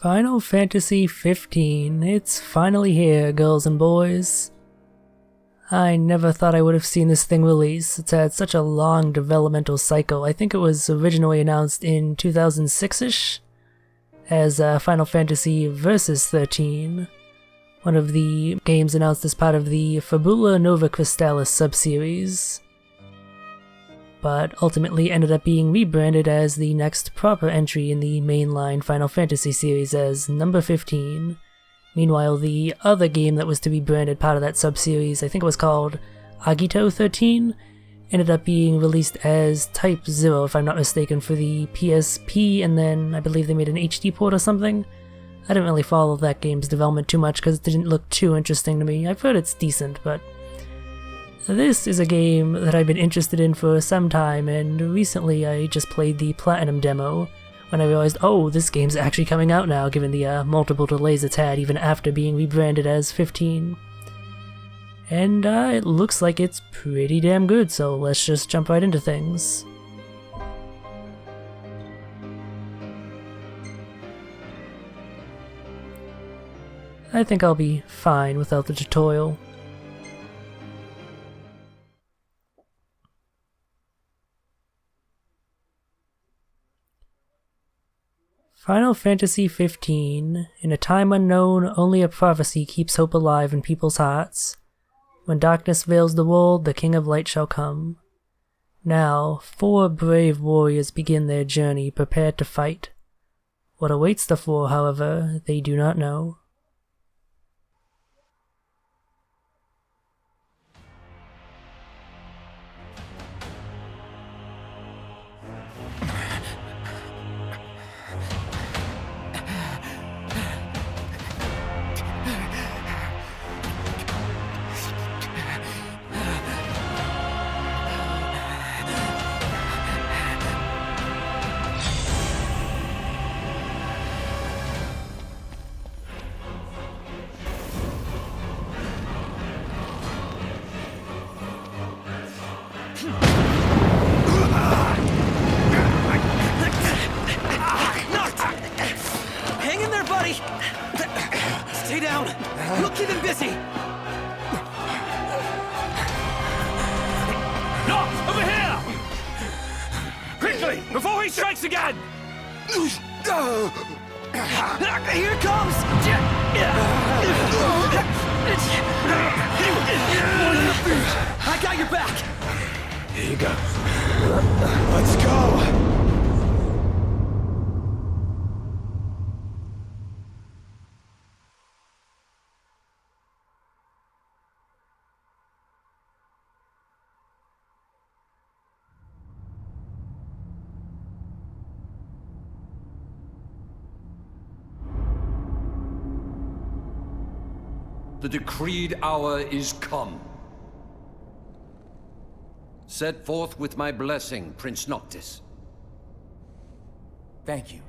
Final Fantasy 15. It's finally here, girls and boys. I never thought I would have seen this thing release. It's had such a long developmental cycle. I think it was originally announced in 2006-ish as Final Fantasy Versus 13, one of the games announced as part of the Fabula Nova Crystallis subseries, but ultimately ended up being rebranded as the next proper entry in the mainline Final Fantasy series as number 15. Meanwhile, the other game that was to be branded part of that subseries, I think it was called Agito 13, ended up being released as Type 0, if I'm not mistaken, for the PSP, and then I believe they made an HD port or something. I didn't really follow that game's development too much because it didn't look too interesting to me. I've heard it's decent, but this is a game that I've been interested in for some time, and recently I just played the Platinum demo when I realized, oh, this game's actually coming out now, given the multiple delays it's had even after being rebranded as 15. And it looks like it's pretty damn good, so let's just jump right into things. I think I'll be fine without the tutorial. Final Fantasy 15. In a time unknown, only a prophecy keeps hope alive in people's hearts. When darkness veils the world, the King of Light shall come. Now, 4 brave warriors begin their journey, prepared to fight. What awaits the 4, however, they do not know. Hang in there, buddy! Stay down! We'll keep him busy! No! Over here! Quickly! Before he strikes again! Here it comes! I got your back! Here you go. Let's go! The decreed hour is come. Set forth with my blessing, Prince Noctis. Thank you,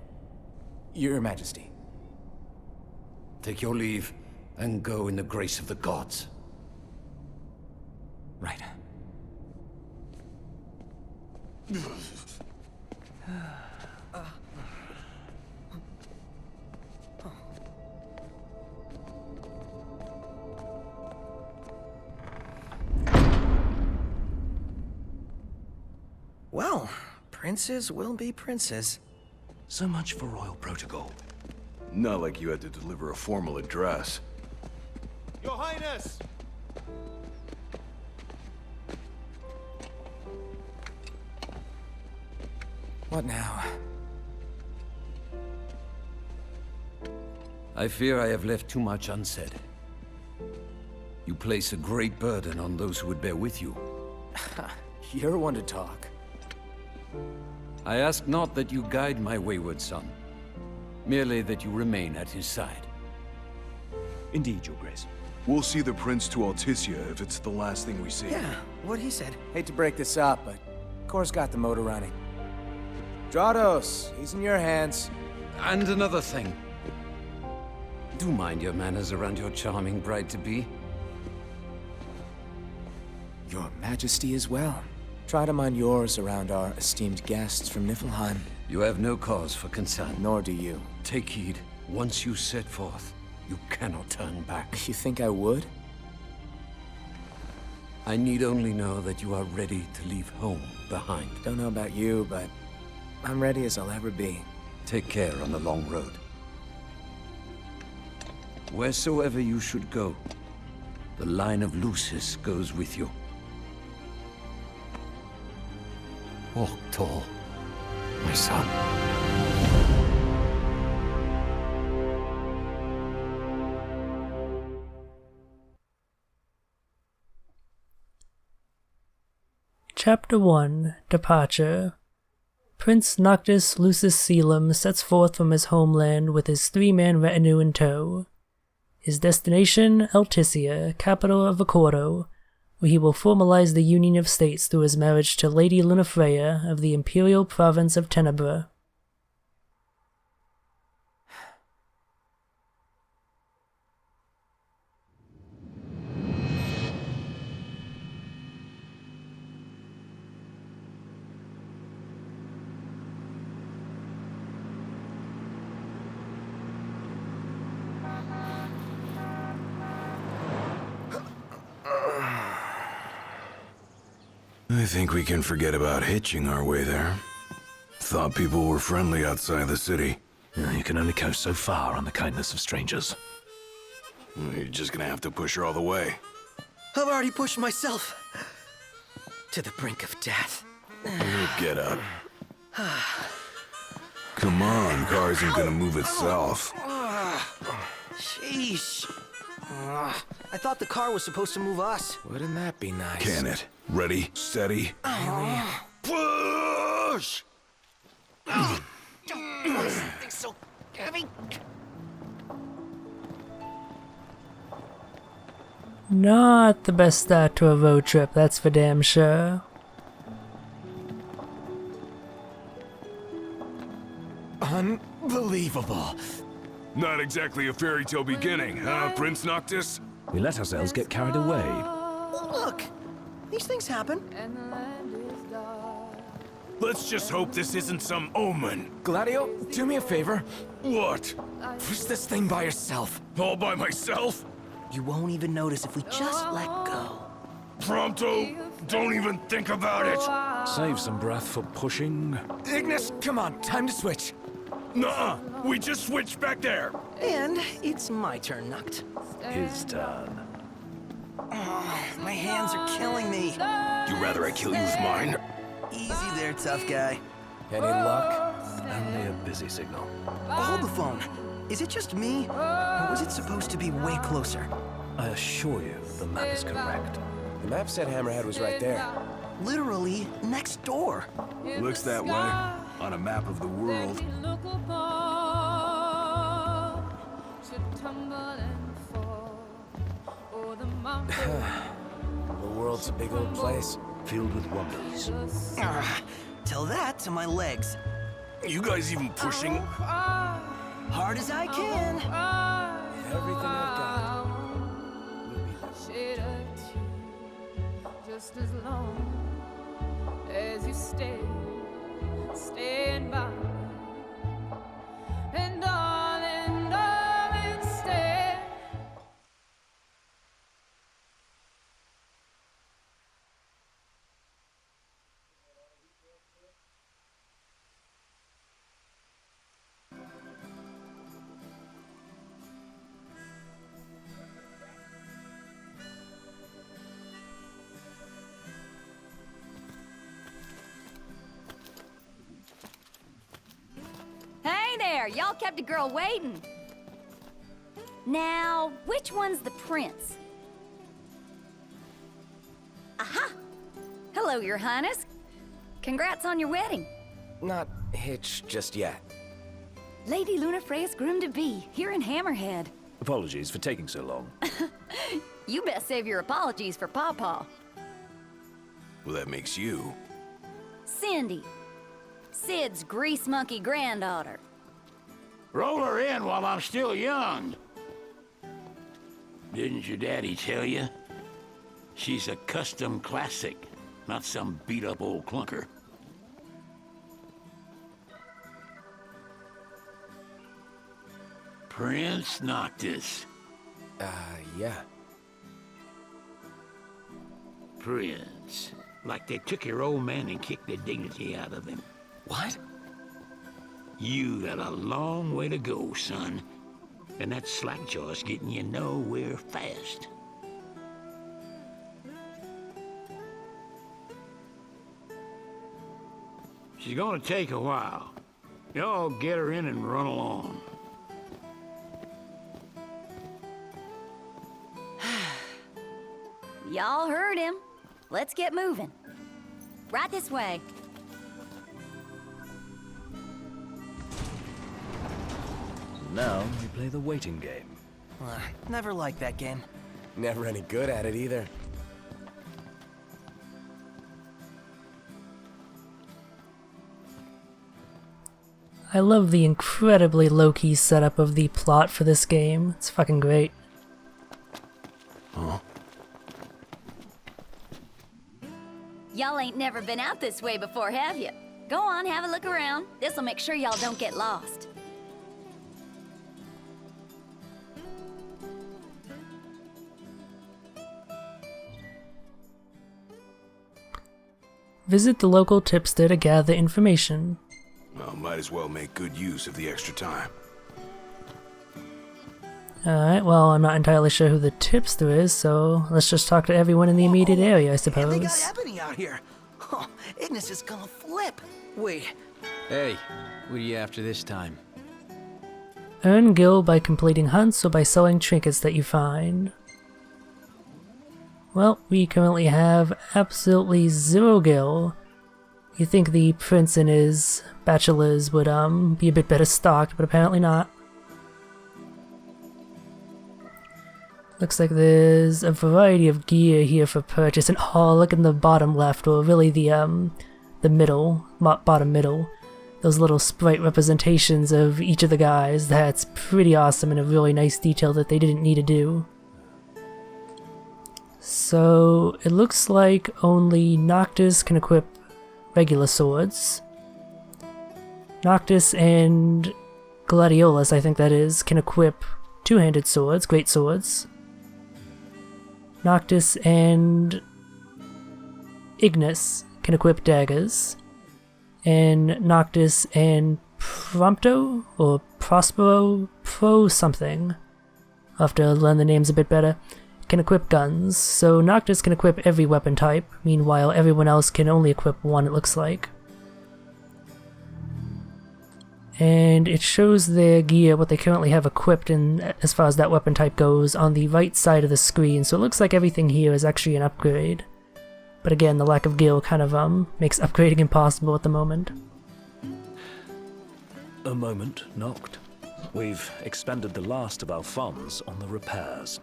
Your Majesty. Take your leave, and go in the grace of the gods. Right. Well, princes will be princes. So much for royal protocol. Not like you had to deliver a formal address. Your Highness! What now? I fear I have left too much unsaid. You place a great burden on those who would bear with you. You're one to talk. I ask not that you guide my wayward son, merely that you remain at his side. Indeed, Your Grace. We'll see the prince to Alticia if it's the last thing we see. Yeah, what he said. Hate to break this up, but Kor's got the motor running. Stratos, he's in your hands. And another thing. Do mind your manners around your charming bride-to-be. Your Majesty as well. Try to mind yours around our esteemed guests from Niflheim. You have no cause for concern. Nor do you. Take heed. Once you set forth, you cannot turn back. You think I would? I need only know that you are ready to leave home behind. Don't know about you, but I'm ready as I'll ever be. Take care on the long road. Wheresoever you should go, the line of Lucis goes with you. Walk tall, my son. Chapter 1 Departure. Prince Noctis Lucis Caelum sets forth from his homeland with his 3-man retinue in tow. His destination, Altissia, capital of Accordo, where he will formalize the union of states through his marriage to Lady Lunafreya of the Imperial Province of Tenebra. I think we can forget about hitching our way there. Thought people were friendly outside the city. You can only go so far on the kindness of strangers. You're just gonna have to push her all the way. I've already pushed myself to the brink of death. Get up. Come on, car isn't gonna move itself. Sheesh. I thought the car was supposed to move us. Wouldn't that be nice? Can it? Ready, steady. Push! It's so heavy. Not the best start to a road trip, that's for damn sure. Unbelievable. Not exactly a fairy tale beginning, huh, Prince Noctis? We let ourselves get carried away. Look, these things happen. Let's just hope this isn't some omen. Gladio, do me a favor. What? Push this thing by yourself. All by myself? You won't even notice if we just let go. Pronto? Don't even think about it. Save some breath for pushing. Ignis, come on, time to switch. Nuh-uh. We just switched back there. And it's my turn, Noct. His turn. My hands are killing me. You rather I kill you with mine? Easy there, tough guy. Any luck? Only a busy signal. Hold the phone. Is it just me? Or was it supposed to be way closer? I assure you, the map is correct. The map said Hammerhead was right there. Literally next door. Looks that way. On a map of the world. The world's a big old place. Filled with wonders. Tell that to my legs. You guys even pushing? Hard as I can. Everything I've got. Just as long as you stand by me. And darling, stay. Hey there, y'all kept a girl waiting. Now, which one's the prince? Aha! Hello, Your Highness. Congrats on your wedding. Not hitched just yet. Lady Lunafreya's groom-to-be, here in Hammerhead. Apologies for taking so long. You best save your apologies for Pawpaw. Well, that makes you. Cindy, Sid's grease monkey granddaughter. Roll her in while I'm still young. Didn't your daddy tell you? She's a custom classic, not some beat-up old clunker. Prince Noctis. Yeah. Prince. Like they took your old man and kicked the dignity out of him. What? You got a long way to go, son. And that slackjaw's getting you nowhere fast. She's gonna take a while. Y'all get her in and run along. Y'all heard him. Let's get moving. Right this way. Now we play the waiting game. Never liked that game. Never any good at it either. I love the incredibly low-key setup of the plot for this game. It's fucking great. Huh? Y'all ain't never been out this way before, have you? Go on, have a look around. This'll make sure y'all don't get lost. Visit the local tipster to gather information. Well, might as well make good use of the extra time. Alright, well, I'm not entirely sure who the tipster is, so let's just talk to everyone in the immediate area, I suppose. They got Ebony out here. Oh, Ignis is gonna flip. Wait. Hey, what are you after this time? Earn gil by completing hunts or by selling trinkets that you find. Well, we currently have absolutely 0 gil. You'd think the prince and his bachelors would be a bit better stocked, but apparently not. Looks like there's a variety of gear here for purchase, and oh, look in the bottom left, or really the middle, bottom middle. Those little sprite representations of each of the guys. That's pretty awesome and a really nice detail that they didn't need to do. So it looks like only Noctis can equip regular swords. Noctis and Gladiolus, I think that is, can equip two-handed swords, great swords. Noctis and Ignis can equip daggers. And Noctis and Prompto, or Prospero, Pro something, I'll have to learn the names a bit better, can equip guns. So Noctis can equip every weapon type, meanwhile everyone else can only equip one, it looks like. And it shows their gear, what they currently have equipped in, as far as that weapon type goes, on the right side of the screen, so it looks like everything here is actually an upgrade. But again, the lack of gil kind of makes upgrading impossible at the moment. A moment, Noct. We've expended the last of our funds on the repairs.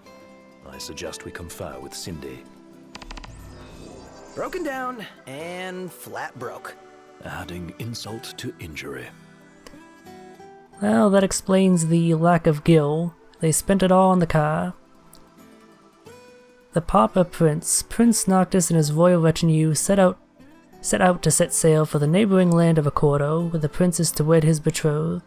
I suggest we confer with Cindy. Broken down and flat broke. Adding insult to injury. Well, that explains the lack of gil. They spent it all on the car. The Pauper Prince, Prince Noctis and his royal retinue set out to set sail for the neighboring land of Accordo, where the prince is to wed his betrothed.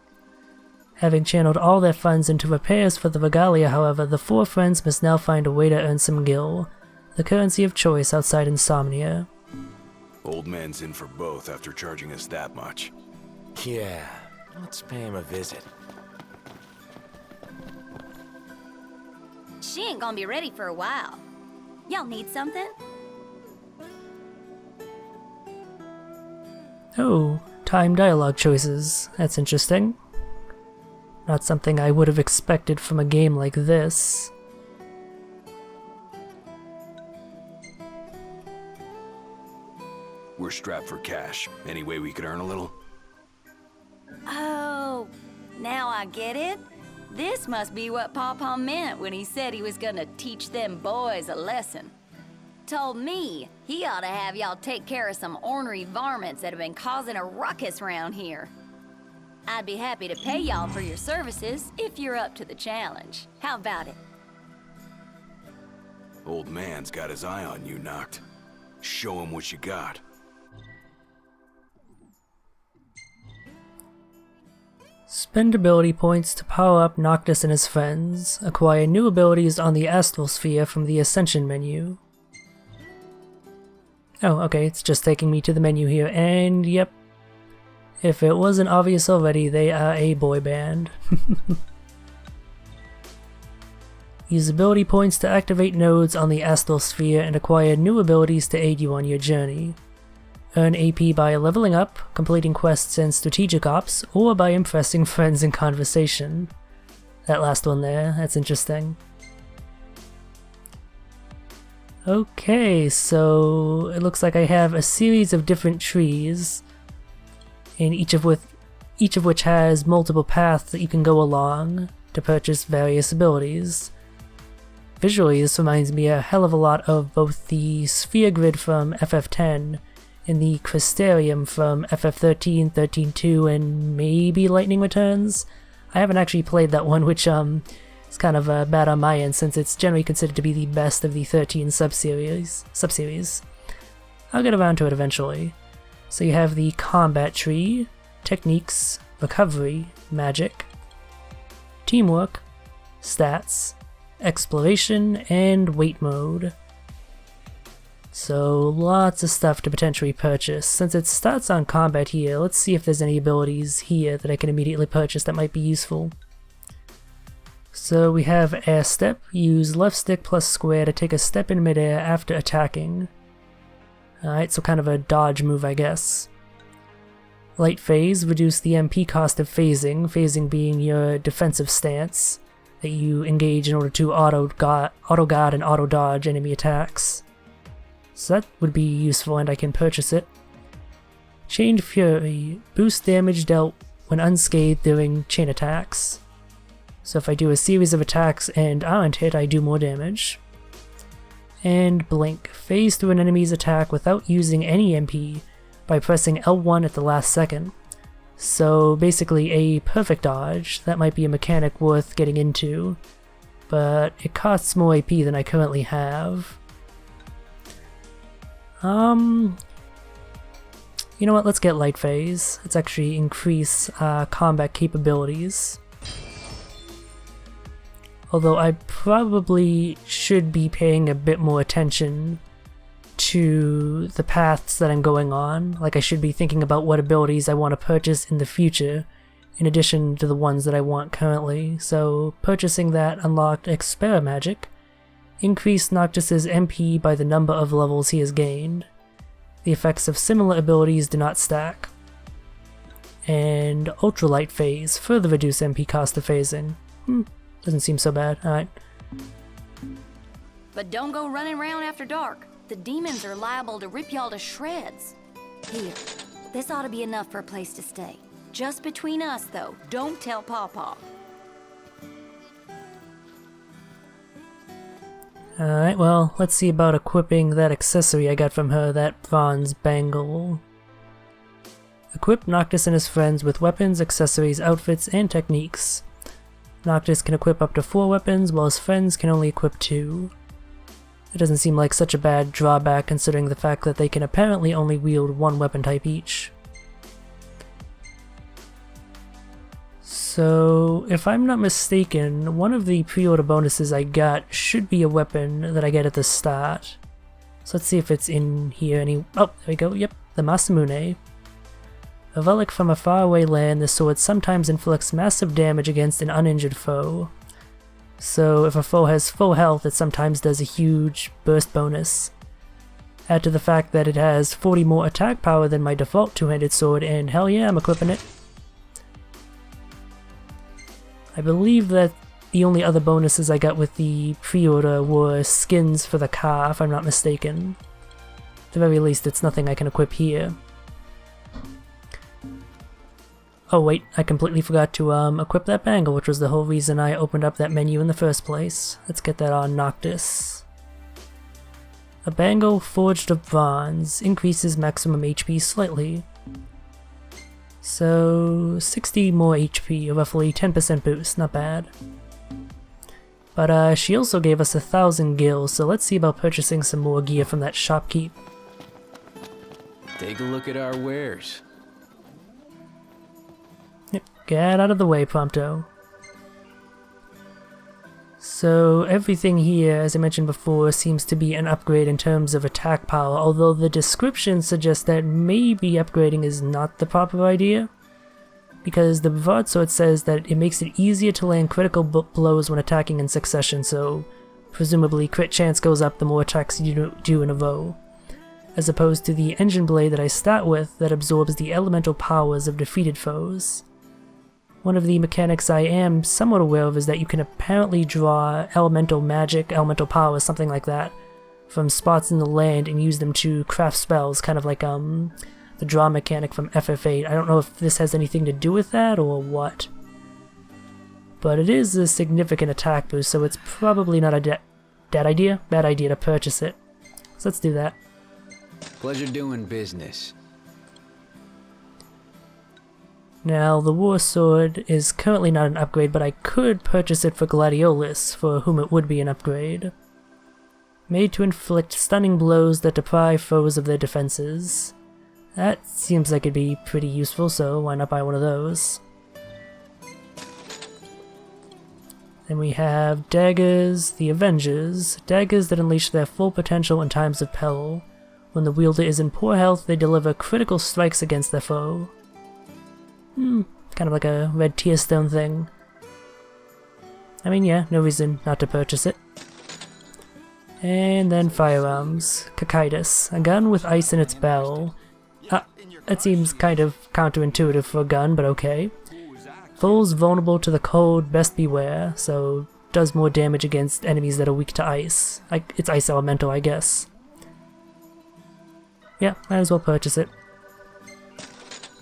Having channeled all their funds into repairs for the regalia, however, the four friends must now find a way to earn some gil, the currency of choice outside Insomnia. Old man's in for both after charging us that much. Yeah, let's pay him a visit. She ain't gonna be ready for a while. Y'all need something? Oh, time dialogue choices. That's interesting. Not something I would have expected from a game like this. We're strapped for cash. Any way we could earn a little? Oh, now I get it. This must be what Pawpaw meant when he said he was gonna teach them boys a lesson. Told me he ought to have y'all take care of some ornery varmints that have been causing a ruckus around here. I'd be happy to pay y'all for your services if you're up to the challenge. How about it? Old man's got his eye on you, Noct. Show him what you got. Spend ability points to power up Noctis and his friends. Acquire new abilities on the Astral Sphere from the Ascension menu. Oh, okay, it's just taking me to the menu here, and yep. If it wasn't obvious already, they are a boy band. Use ability points to activate nodes on the Astral Sphere and acquire new abilities to aid you on your journey. Earn AP by leveling up, completing quests and strategic ops, or by impressing friends in conversation. That last one there, that's interesting. Okay, so it looks like I have a series of different trees, and each of which has multiple paths that you can go along to purchase various abilities. Visually, this reminds me a hell of a lot of both the Sphere Grid from FF10 and the Crystarium from FF13, 13.2, and maybe Lightning Returns. I haven't actually played that one, which is kind of bad on my end since it's generally considered to be the best of the 13 subseries. I'll get around to it eventually. So you have the Combat Tree, Techniques, Recovery, Magic, Teamwork, Stats, Exploration, and Wait Mode. So lots of stuff to potentially purchase. Since it starts on combat here, let's see if there's any abilities here that I can immediately purchase that might be useful. So we have Air Step. Use left stick plus square to take a step in midair after attacking. Alright, so kind of a dodge move, I guess. Light Phase. Reduce the MP cost of phasing, phasing being your defensive stance that you engage in order to auto-guard and auto-dodge enemy attacks. So that would be useful and I can purchase it. Chained Fury. Boost damage dealt when unscathed during chain attacks. So if I do a series of attacks and aren't hit, I do more damage. And Blink. Phase through an enemy's attack without using any MP by pressing L1 at the last second. So basically a perfect dodge. That might be a mechanic worth getting into, but it costs more AP than I currently have. You know what, let's get Light Phase. Let's actually increase combat capabilities. Although I probably should be paying a bit more attention to the paths that I'm going on. Like I should be thinking about what abilities I want to purchase in the future, in addition to the ones that I want currently. So purchasing that unlocked Expera Magic. Increased Noctis' MP by the number of levels he has gained. The effects of similar abilities do not stack. And Ultralight Phase. Further reduce MP cost of phasing. Doesn't seem so bad. Alright. But don't go running around after dark. The demons are liable to rip y'all to shreds. Here, this ought to be enough for a place to stay. Just between us, though. Don't tell Pawpaw. Alright, well, let's see about equipping that accessory I got from her, that bronze bangle. Equip Noctis and his friends with weapons, accessories, outfits, and techniques. Noctis can equip up to 4 weapons, while his friends can only equip 2. It doesn't seem like such a bad drawback considering the fact that they can apparently only wield 1 weapon type each. So, if I'm not mistaken, one of the pre-order bonuses I got should be a weapon that I get at the start. So let's see if it's in here oh, there we go, yep, the Masamune. A relic from a faraway land, the sword sometimes inflicts massive damage against an uninjured foe. So if a foe has full health, it sometimes does a huge burst bonus. Add to the fact that it has 40 more attack power than my default two-handed sword, and hell yeah, I'm equipping it. I believe that the only other bonuses I got with the pre-order were skins for the car, if I'm not mistaken. At the very least, it's nothing I can equip here. Oh wait, I completely forgot to equip that bangle, which was the whole reason I opened up that menu in the first place. Let's get that on Noctis. A bangle forged of bronze increases maximum HP slightly. So 60 more HP, a roughly 10% boost, not bad. But she also gave us 1,000 gil, so let's see about purchasing some more gear from that shopkeep. Take a look at our wares. Yep, Get out of the way, Prompto. So everything here, as I mentioned before, seems to be an upgrade in terms of attack power, although the description suggests that maybe upgrading is not the proper idea. Because the Bravard Sword says that it makes it easier to land critical blows when attacking in succession, so presumably crit chance goes up the more attacks you do in a row. As opposed to the Engine Blade that I start with that absorbs the elemental powers of defeated foes. One of the mechanics I am somewhat aware of is that you can apparently draw elemental magic, elemental powers, something like that, from spots in the land and use them to craft spells, kind of like the draw mechanic from FF8. I don't know if this has anything to do with that or what. But it is a significant attack boost, so it's probably not a bad idea to purchase it. So let's do that. Pleasure doing business. Now, the War Sword is currently not an upgrade, but I could purchase it for Gladiolus, for whom it would be an upgrade. Made to inflict stunning blows that deprive foes of their defenses. That seems like it'd be pretty useful, so why not buy one of those? Then we have Daggers, the Avengers. Daggers that unleash their full potential in times of peril. When the wielder is in poor health, they deliver critical strikes against their foe. Kind of like a red tear stone thing. I mean, yeah, no reason not to purchase it. And then firearms. Cocytus, a gun with ice in its barrel. That seems kind of counterintuitive for a gun, but okay. Foes vulnerable to the cold, best beware, so does more damage against enemies that are weak to ice. It's ice elemental, I guess. Yeah, might as well purchase it.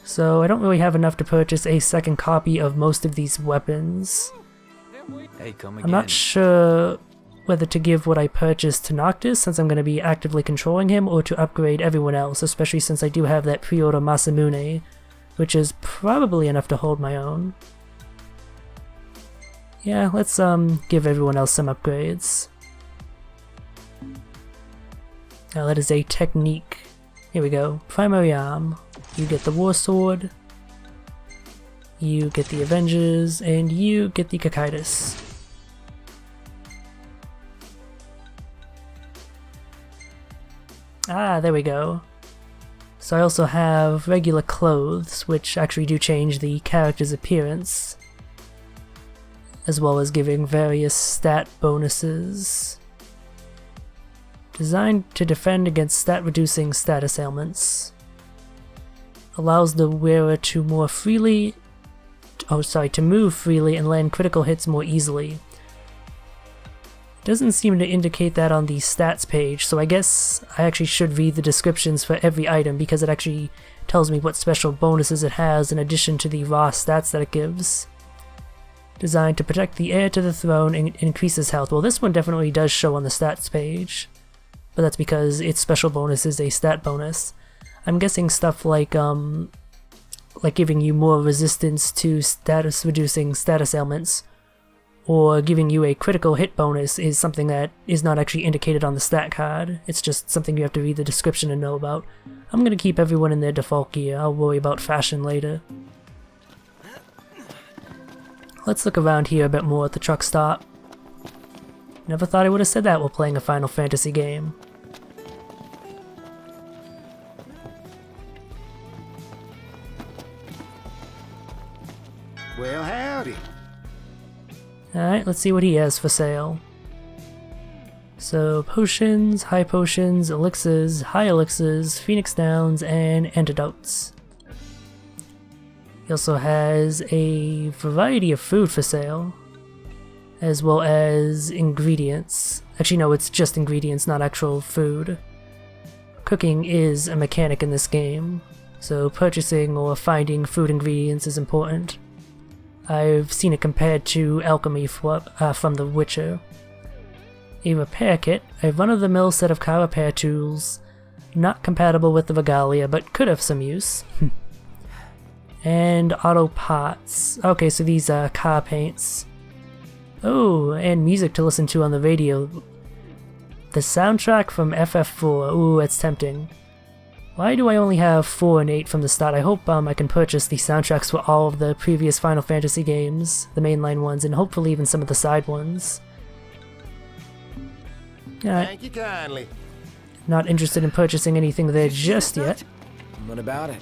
So I don't really have enough to purchase a second copy of most of these weapons. Hey, come again. I'm not sure whether to give what I purchased to Noctis, since I'm going to be actively controlling him, or to upgrade everyone else, especially since I do have that pre-order Masamune, which is probably enough to hold my own. Yeah, let's give everyone else some upgrades. Now that is a technique. Here we go. Primary arm. You get the War Sword. You get the Avengers, and you get the Cocytus. Ah, there we go. So I also have regular clothes, which actually do change the character's appearance, as well as giving various stat bonuses. Designed to defend against stat-reducing status ailments. Allows the wearer to move freely and land critical hits more easily. Doesn't seem to indicate that on the stats page, so I guess I actually should read the descriptions for every item because it actually tells me what special bonuses it has in addition to the raw stats that it gives. Designed to protect the heir to the throne and increases health. Well, this one definitely does show on the stats page, but that's because its special bonus is a stat bonus. I'm guessing stuff like giving you more resistance to status-reducing status ailments, or giving you a critical hit bonus is something that is not actually indicated on the stat card. It's just something you have to read the description and know about. I'm gonna keep everyone in their default gear. I'll worry about fashion later. Let's look around here a bit more at the truck stop. Never thought I would have said that while playing a Final Fantasy game. Well, howdy. Alright, let's see what he has for sale. So, potions, high potions, elixirs, high elixirs, phoenix downs, and antidotes. He also has a variety of food for sale, as well as ingredients. Actually, no, it's just ingredients, not actual food. Cooking is a mechanic in this game, so purchasing or finding food ingredients is important. I've seen it compared to alchemy from The Witcher. A repair kit, a run-of-the-mill set of car repair tools, not compatible with the Regalia, but could have some use. And auto pots. Okay, so these are car paints. Oh, and music to listen to on the radio. The soundtrack from FF4. Ooh, it's tempting. Why do I only have 4 and 8 from the start? I hope I can purchase the soundtracks for all of the previous Final Fantasy games, the mainline ones, and hopefully even some of the side ones. Thank you kindly. Not interested in purchasing anything there just yet, What about it?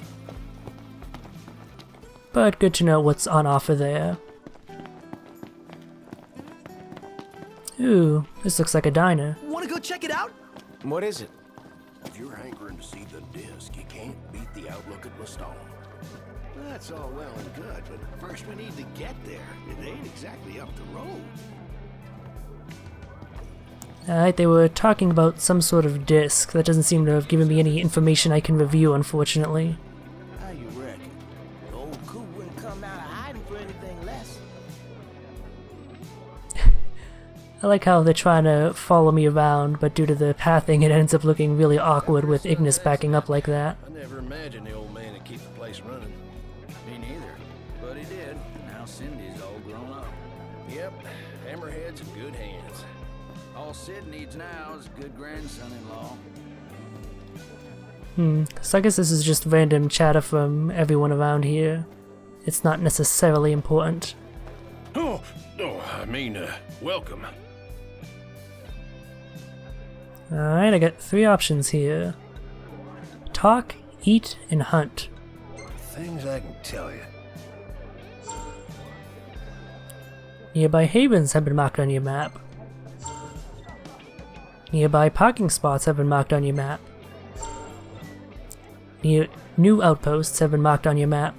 but good to know what's on offer there. Ooh, this looks like a diner. Wanna go check it out? What is it? If you're hankering to see the disc, you can't beat the outlook at Lestone. That's all well and good, but first we need to get there. It ain't exactly up the road. Alright, they were talking about some sort of disc. That doesn't seem to have given me any information I can review, unfortunately. How you reckon? Old Coot wouldn't come out of hiding for anything less. I like how they're trying to follow me around, but due to the pathing it ends up looking really awkward with Ignis backing up like that. I never imagined the old man would keep the place running. Me neither. But he did. Now Cindy's all grown up. Yep, Hammerhead's in good hands. All Sid needs now is a good grandson-in-law. So I guess this is just random chatter from everyone around here. It's not necessarily important. Oh, I mean, welcome. Alright, I got 3 options here. Talk, eat, and hunt. Things I can tell you. Nearby havens have been marked on your map. Nearby parking spots have been marked on your map. New outposts have been marked on your map.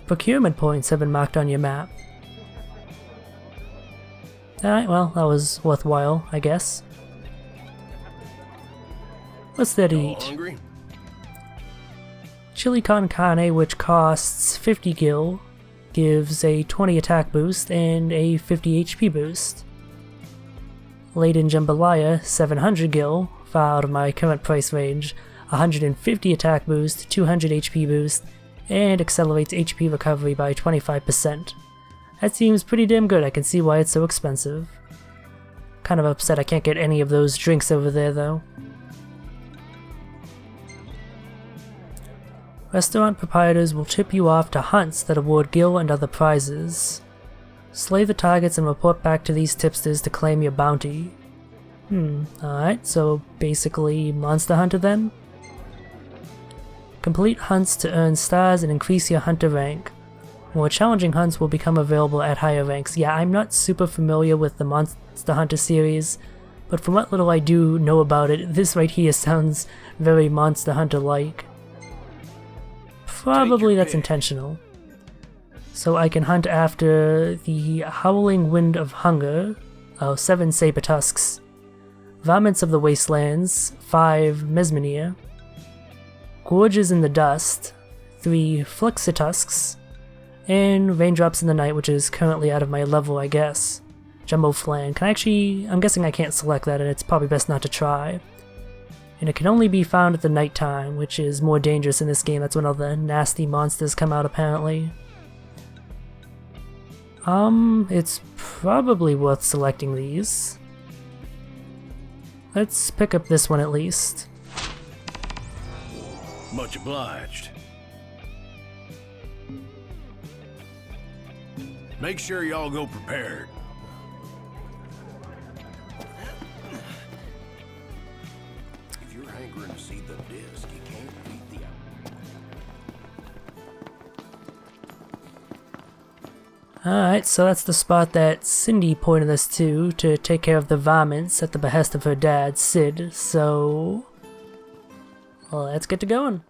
Procurement points have been marked on your map. Alright, well, that was worthwhile, I guess. What's there to eat? Hungry? Chili con carne, which costs 50 gil, gives a 20 attack boost and a 50 HP boost. Laden Jambalaya, 700 gil, far out of my current price range, 150 attack boost, 200 HP boost, and accelerates HP recovery by 25%. That seems pretty damn good. I can see why it's so expensive. Kind of upset I can't get any of those drinks over there though. Restaurant proprietors will tip you off to hunts that award gil and other prizes. Slay the targets and report back to these tipsters to claim your bounty. Alright, so basically Monster Hunter then? Complete hunts to earn stars and increase your hunter rank. More challenging hunts will become available at higher ranks. Yeah, I'm not super familiar with the Monster Hunter series, but from what little I do know about it, this right here sounds very Monster Hunter-like. Probably that's intentional. So I can hunt after the Howling Wind of Hunger, 7 Saber Tusks, Varmints of the Wastelands, 5 Mesmenir, Gorges in the Dust, 3 Flixitusks, and Raindrops in the Night, which is currently out of my level, I guess. Jumbo Flan. I'm guessing I can't select that, and it's probably best not to try. And it can only be found at the night time, which is more dangerous in this game. That's when all the nasty monsters come out, apparently. It's probably worth selecting these. Let's pick up this one at least. Much obliged. Make sure y'all go prepared. If you're hankering to see the disc, you can't beat the Alright, so that's the spot that Cindy pointed us to take care of the varmints at the behest of her dad, Sid, so let's get to going.